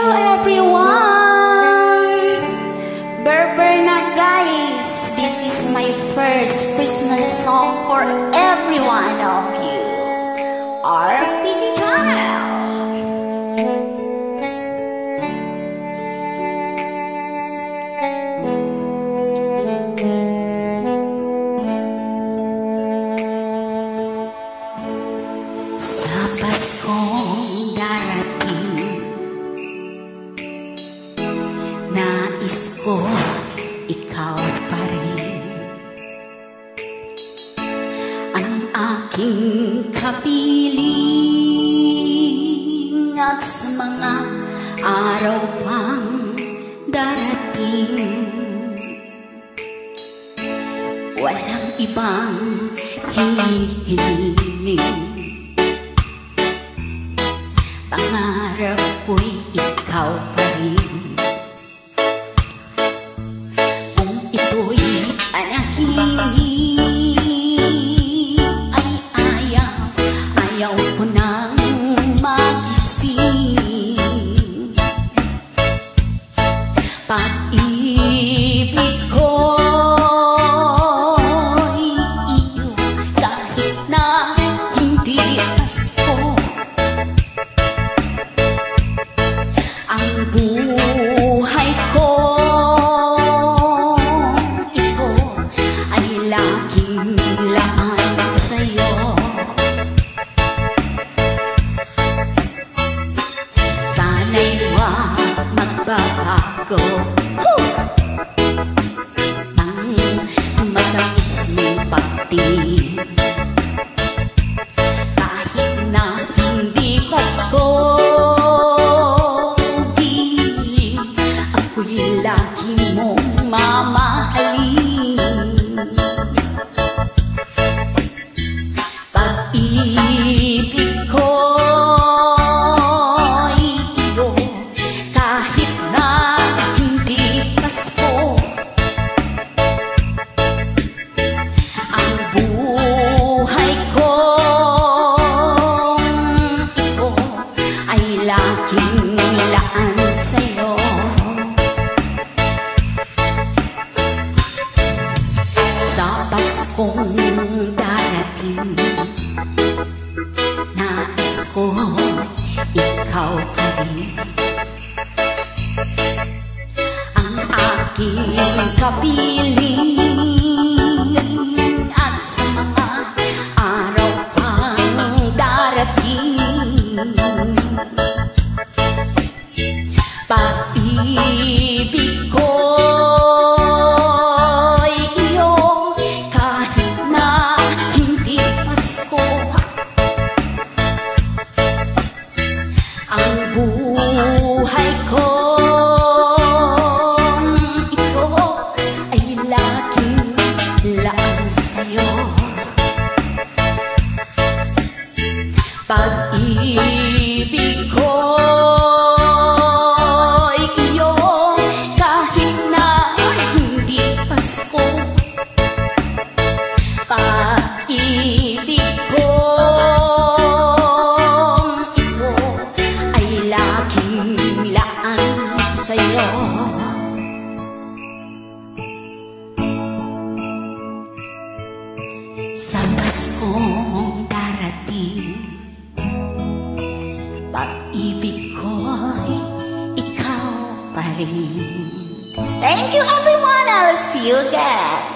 you everyone. Berber na guys, this is my first Christmas song for every one of you. RPT Channel. Sa Paskong darating, nais ko ikaw pa rin ang aking kapiling, at sa mga araw pang darating, walang ibang hinihiling. Pangarap ko'y ikaw pa rin. Kung ito'y anaginip, ay ayaw ko nang magising. Pag-ibig ko'y iyo, kahit na hindi Pasko. Ang buhay ko, ito ay laging laan sa'yo. Sana'y huwag magbabago ang matamis mong pagtingin. Kahit na hindi Pasko, lagi mong mamahalin. Pag-ibig ko'y iyo, kahit na hindi Pasko. Ang buhay ko, ito ay laging laan sa'yo. Sa Paskong darating, nais ko ikaw pa rin ang aking kapiling, at sa mga araw pang darating, pag-ibig ko buhay ko, ito ay laging laan sa'yo. Pag-ibig ko, iyo, kahit na hindi Pasko. Pag-ibig ko, laging laan sa'yo. Sa Paskong darating, pag-ibig ko'y ikaw pa rin. Thank you everyone, I'll see you again.